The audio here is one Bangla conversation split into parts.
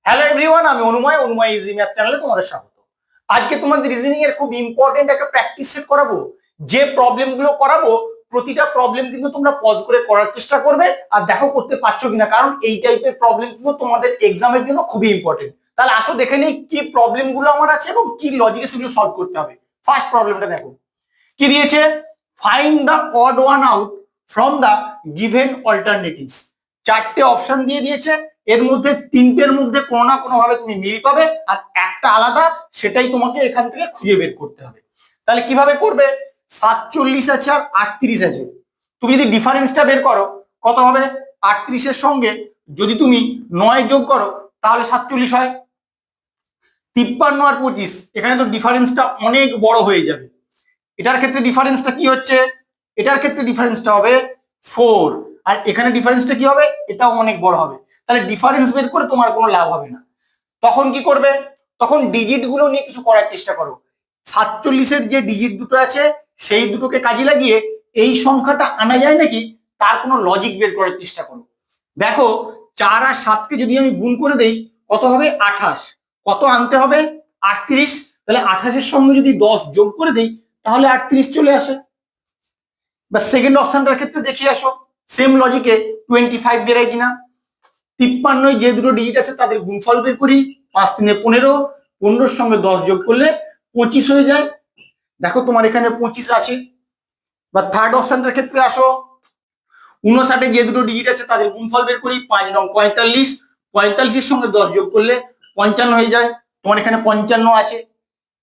হ্যালো এভরিওয়ান, আমি অনুময় অনুময় ইজি ম্যাথ চ্যানেলে তোমাদের স্বাগত। আজকে তোমাদের রিজনিং এর খুব ইম্পর্টেন্ট একটা প্র্যাকটিস সেট করাবো। যে প্রবলেমগুলো করাবো প্রতিটা প্রবলেম কিন্তু তোমরা পজ করে করার চেষ্টা করবে আর দেখো করতে পারছো কিনা, কারণ এই টাইপের প্রবলেম কিন্তু তোমাদের এক্সামের জন্য খুবই ইম্পর্টেন্ট। তাহলে আসো দেখে নেই কি প্রবলেমগুলো আমার আছে এবং কি লজিকে সেগুলো সলভ করতে হবে। ফার্স্ট প্রবলেমটা দেখো কি দিয়েছে, find the odd one out from the given alternatives. চারটে অপশন দিয়ে দিয়েছে, এর মধ্যে তিনটের মধ্যে কোনো না কোনো ভাবে তুমি মিল পাবে আর একটা আলাদা, সেটাই তোমাকে এখান থেকে খুঁজে বের করতে হবে। তাহলে কিভাবে করবে, 47 আছে আর 38 আছে, তুমি যদি ডিফারেন্সটা বের করো কত হবে, 38-এর সঙ্গে যদি তুমি 9 যোগ করো তাহলে 47 হয়। 53 আর 25, এখানে তো ডিফারেন্সটা অনেক বড় হয়ে যাবে। এটার ক্ষেত্রে ডিফারেন্সটা কি হচ্ছে, এটার ক্ষেত্রে ডিফারেন্সটা হবে 4 আর এখানে ডিফারেন্সটা কি হবে, এটাও অনেক বড় হবে। তাহলে ডিফারেন্স বের করে তোমার কোনো লাভ হবে না। তখন কি করবে, তখন ডিজিট গুলো নিয়ে কিছু করার চেষ্টা করো। 47-এর যে ডিজিট দুটো আছে সেই দুটোকে কাজে লাগিয়ে এই সংখ্যাটা আনা যায় নাকি তার কোনো লজিক বের করার চেষ্টা করো। দেখো 4 আর 7কে যদি আমি গুণ করে দেই কত হবে, 28। কত আনতে হবে, 38। তাহলে 28-এর সঙ্গে যদি 10 যোগ করে দেই তাহলে 38 চলে আসে। বা সেকেন্ড অপশনটার ক্ষেত্রে দেখিয়ে আসো, সেম লজিকে 25 বেরোয় কিনা। 53 যে দুটো ডিজিট আছে তাদের গুণফল বের করি, 5 3 15, 15-এর সঙ্গে 10 যোগ করলে 25 হয়ে যায়। দেখো তোমার এখানে 25 আছে। বা থার্ড অপশনটার ক্ষেত্রে আসো, 59 যে দুটো ডিজিট আছে তাদের গুণফল বের করি, 5 9 45, 45-এর সঙ্গে 10 যোগ করলে 55 হয়ে যায়, তোমার এখানে 55 আছে।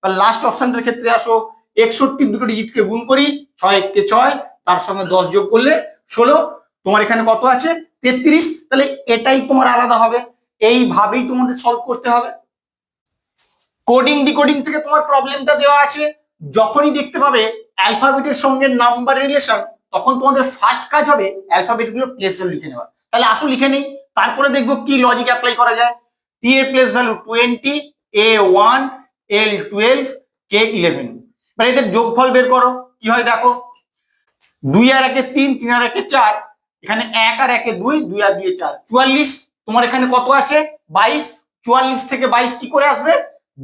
বা লাস্ট অপশনটার ক্ষেত্রে আসো, 61 দুটো ডিজিটকে গুণ করি, 6 1 কে 6, তার সঙ্গে 10 যোগ করলে 16, তোমার এখানে কত আছে, 33। তাহলে এটাই তোমার আলাদা হবে। এইভাবেই তোমাদের সলভ করতে হবে। কোডিং ডিকোডিং থেকে তোমার প্রবলেমটা দেওয়া আছে। যখনই দেখতে পাবে অ্যালফাবেটের সঙ্গে নাম্বার রিলেশন, তখন তোমাদের ফার্স্ট কাজ হবে অ্যালফাবেট গুলো প্লেস ভ্যালু লিখে নেওয়া। তাহলে আসো লিখে নেই, তারপরে দেখবো কি লজিক অ্যাপ্লাই করা যায়। টি এর প্লেস ভ্যালু 20, এ 1, এল 12, কে 11। মানে এদের যোগফল বের করো কি হয় দেখো, 2 আর 1 3, 3 আর 1 4, এখানে 1 আর 1 2, 2 আর 2 4, 44। তোমার এখানে কত আছে, 22। 44 থেকে 22 কি করে আসবে,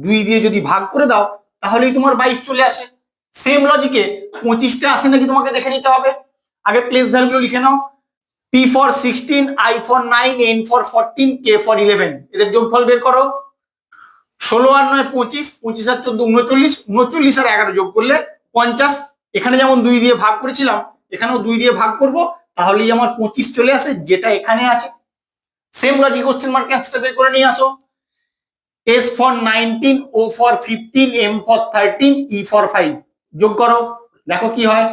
2 দিয়ে যদি ভাগ করে দাও তাহলেই তোমার 22 চলে আসে। সেম লজিকে 25টা আসে নাকি তোমাকে দেখে নিতে হবে। আগে প্লেস ভ্যালুগুলো লিখে নাও, P for 16, I for 9, N for 14, K for 11। এদের যোগফল বের করো, 16 আর 9 25, 25 আর 14 39, 39 আর 11 যোগ করলে 50। এখানে যেমন 2 দিয়ে ভাগ করেছিলাম এখানেও 2 দিয়ে ভাগ করব, তাহলেই আমার 25 চলে আসে, যেটা এখানে আছে। সেম লজিক কোশ্চেন মার্ক অ্যান্সারটা বের করে নিয়ে আসো। S for 19, O for 15, M for 13, E for 5। যোগ করো, দেখো কি হয়,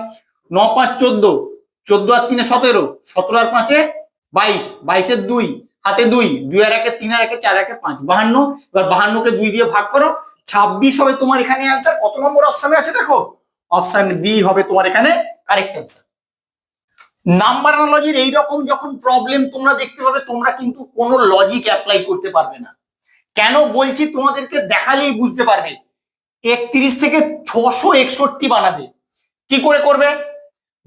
9 5 14, 14 আর 3 17, 17 আর 5 22, 22 এর 2 হাতে 2, 2 আর 1 3 আর 1 4 1 5, 52। এবার 52 কে 2 দিয়ে ভাগ করো, 26 হবে তোমার এখানে অ্যান্সার। কত নম্বর অপশনে আছে দেখো, অপশন বি হবে তোমার এখানে কারেক্ট অ্যান্সার। নাম্বার অ্যানালজির এইরকম যখন প্রবলেম তোমরা দেখতে পাবে, তোমরা কিন্তু কোনো লজিক অ্যাপ্লাই করতে পারবে না। কেন বলছি তোমাদেরকে দেখালেই বুঝতে পারবে। 31 থেকে 661 বানাবে কি করে করবে,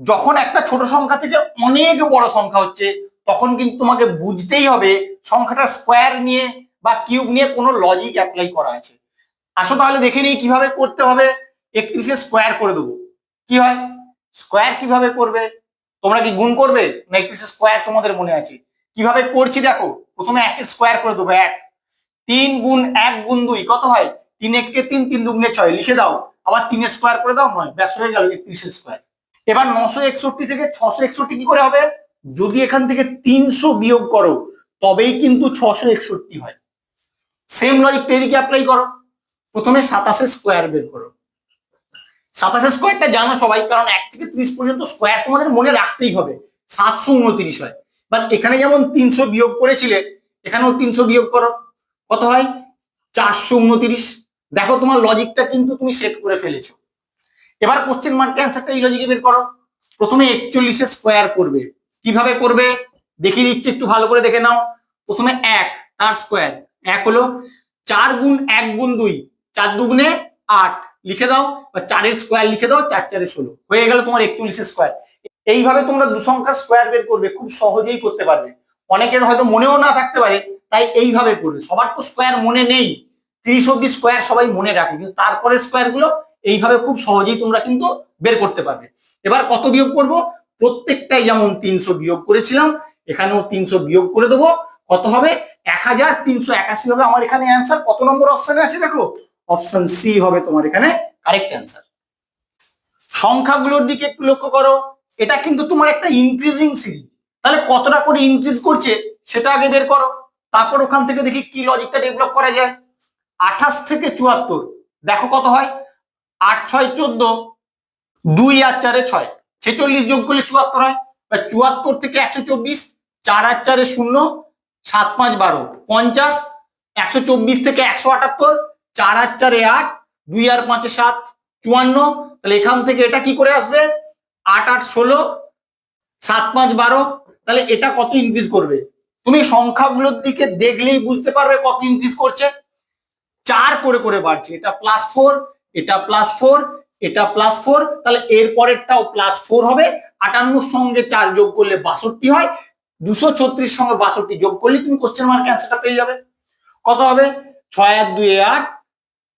যখন একটা ছোট সংখ্যা থেকে অনেক বড় সংখ্যা হচ্ছে তখন কিন্তু তোমাকে বুঝতেই হবে সংখ্যাটা স্কোয়ার নিয়ে বা কিউব নিয়ে কোনো লজিক অ্যাপ্লাই করা আছে। আসো তাহলে দেখে নিই কিভাবে করতে হবে। 31-এর স্কোয়ার করে দেবো, কি হয়, স্কোয়ার কিভাবে করবে, তোমরা কি গুণ করবে না 31-এর স্কোয়ার তোমাদের মনে আছে, কিভাবে করছি দেখো। প্রথমে 1-এর স্কোয়ার করে দেবো, 1। 3 গুণ 1 গুণ 2 কত হয়, 3 1 কে 3, 3 2 6 লিখে দাও, আবার 3-এর স্কোয়ার করে দাও 9, ব্যাস হয়ে গেল 31-এর স্কোয়ার। এবার 961 থেকে 661 কি করে হবে, যদি এখান থেকে 300 বিয়োগ করো তবেই কিন্তু 661 হয়। সেম লজিক এদিকে অ্যাপ্লাই করো। প্রথমে 27-এর স্কোয়ার বের করো। 27-এর স্কোয়ারটা জানো সবাই, কারণ 1 থেকে 30 পর্যন্ত স্কোয়ার তোমাদের মনে রাখতেই হবে, 729 হয়। বাট এখানে যেমন 300 বিয়োগ করেছিলে এখানেও 300 বিয়োগ করো, কত হয়, 429। দেখো তোমার লজিকটা কিন্তু তুমি সেট করে ফেলেছো। এবার কোশ্চেন মার্কের অ্যান্সারটা এই লজিকে বের করো। প্রথমে 41-এর স্কোয়ার করবে, কিভাবে করবে দেখিয়ে দিচ্ছি, একটু ভালো করে দেখে নাও। প্রথমে 1 তার স্কোয়ার, 1 হলো, 4 গুণ 1 গুণ 2, 4 2 8 লিখে দাও, বা 4-এর স্কোয়ার লিখে দাও, 4 4 16 হয়ে গেল তোমার 41-এর স্কোয়ার। এইভাবে তোমরা দু সংখ্যার স্কোয়ার বের করবে, খুব সহজেই করতে পারবে। অনেকের হয়তো মনেও না থাকতে পারে তাই এইভাবে করবে। সবার তো স্কোয়ার মনে নেই, 30 অব্দি স্কোয়ার সবাই মনে রাখে, কিন্তু তারপরে স্কোয়ার গুলো এইভাবে খুব সহজেই তোমরা কিন্তু বের করতে পারবে। এবার কত বিয়োগ করব, প্রত্যেকটাই যেমন 300 বিয়োগ করেছিলাম এখানেও 300 বিয়োগ করে দেবো। কত হবে, 1381 হবে আমার এখানে অ্যান্সার। কত নম্বর অপশনে আছে দেখো, অপশন সি হবে তোমার এখানে কারেক্ট অ্যান্সার। সংখ্যাগুলোর দিকে একটু লক্ষ্য করো, এটা কিন্তু তোমার একটা ইনক্রিজিং সিরিজ, তাহলে কতটা করে ইনক্রিজ করছে সেটা আগে বের করো, তারপর ওখান থেকে দেখি কি লজিকটা ডেভেলপ করা যায়। 28 থেকে 74 দেখো কত হয়, 8 6 14, 2 আর 4 6, 46 যোগ করলে 74 হয়। 74 থেকে 124, 4 আর 4 0, 7 5 12, 50, 124 থেকে 178, 4 আর 4 8, 2 আর 5 7, 54। তাহলে এখান থেকে এটা কি করে আসবে, 8 8 16, 7 5 12। তাহলে এটা কত ইনক্রিজ করবে, তুমি সংখ্যাগুলোর দিকে দেখলেই বুঝতে পারবে কত ইনক্রিজ করছে। 4 করে করে বাড়ছে, এটা +4, এটা +4, এটা +4, তাহলে এর পরেরটাও +4 হবে। 58 সঙ্গে 4 যোগ করলে 62 হয়, 236 সঙ্গে 62 যোগ করলে তুমি কোশ্চেন মার্ক অ্যান্সারটা পেয়ে যাবে। কত হবে, 6 আর 2 8,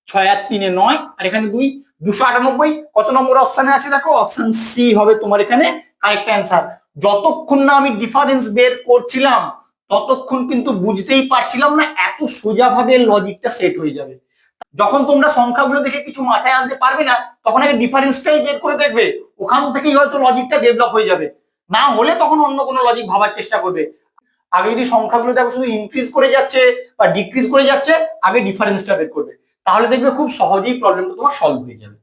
6 আর 3 9, আর এখানে 2, 298। কত নম্বর অপশনে আছে দেখো, অপশন সি হবে তোমার এখানে কারেক্ট অ্যান্সার। যতক্ষণ না আমি ডিফারেন্স বের করছিলাম ততক্ষণ কিন্তু বুঝতেই পারছিলাম না এত সোজাভাবে লজিকটা সেট হয়ে যাবে। যখন তোমরা সংখ্যাগুলো দেখে কিছু মাথায় আনতে পারবে না তখন আগে ডিফারেন্সটাই বের করে দেখবে, ওখান থেকেই হয়তো লজিকটা ডেভেলপ হয়ে যাবে। না হলে তখন অন্য কোনো লজিক ভাবার চেষ্টা করবে। আগে যদি সংখ্যাগুলো দেখো শুধু ইনক্রিজ করে যাচ্ছে বা ডিক্রিজ করে যাচ্ছে, আগে ডিফারেন্সটা বের করবে, তাহলে দেখবে খুব সহজেই প্রবলেমটা তোমার সলভ হয়ে যাবে।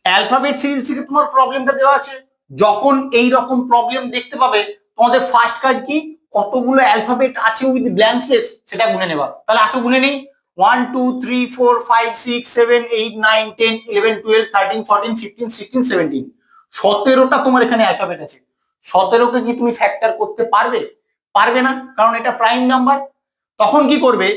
অ্যালফাবেট সিরিজ থেকে তোমার প্রবলেমটা দেওয়া আছে, যখন এই রকম প্রবলেম দেখতে পাবে তোমাদের ফার্স্ট কাজ কি, কতগুলো অ্যালফাবেট আছে উইথ ব্ল্যাঙ্ক স্পেস সেটা গুনে নেবা। তাহলে আসো গুনে নেই, 1 2 3 4 5 6 7 8 9 10 11 12 13 14 15 16 17, 17টা তোমার এখানে অ্যালফাবেট আছে। 17কে কি তুমি ফ্যাক্টর করতে পারবে, পারবে না, কারণ এটা প্রাইম নাম্বার। তখন কি করবে,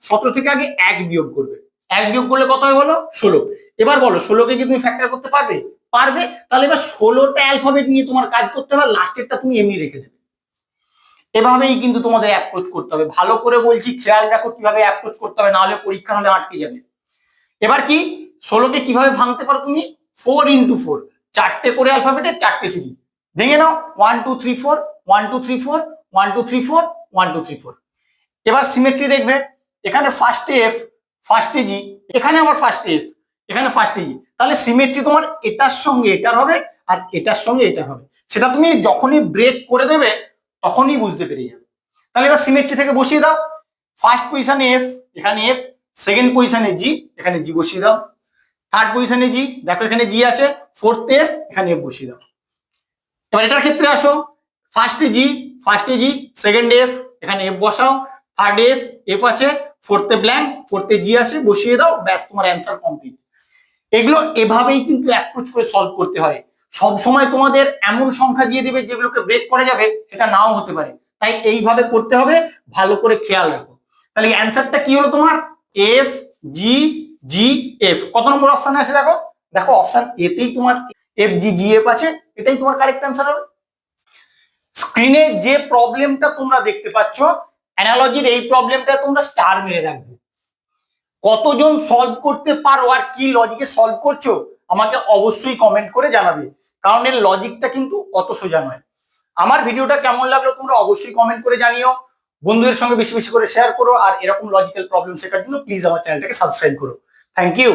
17 থেকে আগে 1 বিয়োগ করবে, 1 বিয়োগ করলে কত হয় বলো, 16। এবার বলো 16কে কি তুমি ফ্যাক্টর করতে পারবে, পারবে। তাহলে এবার 16টা অ্যালফাবেট নিয়ে তোমার কাজ করতে হবে, লাস্টেরটা তুমি এমনি রেখে দেবে। এভাবেই কিন্তু তোমাদের অ্যাপ্রোচ করতে হবে, ভালো করে বলছি খেয়াল রাখো কিভাবে অ্যাপ্রোচ করতে হবে, নাহলে পরীক্ষা হলে আটকে যাবে। এবার কি, 16কে কিভাবে ভাঙতে পারো তুমি, 4 × 4, 4টে করে অ্যালফাবেটের 4টে সিরিজ ভেঙে নাও, 1 2 3 4, 1 2 3 4, 1 2 3 4, 1 2 3 4। এবার সিমেট্রি দেখবে, এখানে ফার্স্টে এফ, ফার্স্টে জি, এখানে আমার ফার্স্টে এফ, এখানে ফার্স্টে জি, তাহলে সিমেট্রি তোমার এটার সঙ্গে এটার হবে আর এটার সঙ্গে এটার হবে। সেটা তুমি যখনই ব্রেক করে দেবে তখনই বুঝতে পেরে যাবে। তাহলে এবার সিমেট্রি থেকে বসিয়ে দাও, ফার্স্ট পজিশনে এফ, এখানে এফ, সেকেন্ড পজিশনে জি, এখানে জি বসিয়ে দাও, থার্ড পজিশনে জি, দেখো এখানে জি আছে, ফোর্থ এফ, এখানে এফ বসিয়ে দাও। এবার এটার ক্ষেত্রে আসো, ফার্স্টে জি, সেকেন্ড এফ, এখানে এফ বসাও, থার্ড এফ, এফ আছে, ফোর্থে ব্ল্যাঙ্ক, ফোর্থে জি আছে, বসিয়ে দাও, ব্যাস তোমার অ্যান্সার কমপ্লিট। এগুলো এভাবেই কিন্তু অ্যাপ্রোচ করে সলভ করতে হয়। সব সময় তোমাদের এমন সংখ্যা দিয়ে দিবে যেগুলোকে ব্রেক করা যাবে, সেটা নাও হতে পারে, তাই এইভাবে করতে হবে, ভালো করে খেয়াল রাখো। তাহলে অ্যান্সারটা কি হলো তোমার, এফ জি জি এফ। কত নম্বর অপশনে আছে দেখো, দেখো অপশন এতেই তোমার এফ জি জি এফ আছে, এটাই তোমার কারেক্ট অ্যান্সার হবে। স্ক্রিনে যে প্রবলেমটা তোমরা দেখতে পাচ্ছ, অ্যানালজির এই প্রবলেমটা তোমরা স্টার মেরে রাখবে। কতজন সলভ করতে পারো আর কি লজিকে সলভ করছো আমাকে অবশ্যই কমেন্ট করে জানাবে, কারণ এর লজিকটা কিন্তু অত সোজা নয়। আমার ভিডিওটা কেমন লাগলো তোমরা অবশ্যই কমেন্ট করে জানিও, বন্ধুদের সঙ্গে বেশি বেশি করে শেয়ার করো, আর এরকম লজিক্যাল প্রবলেম শেখার জন্য প্লিজ আমার চ্যানেলটাকে সাবস্ক্রাইব করো। Thank you.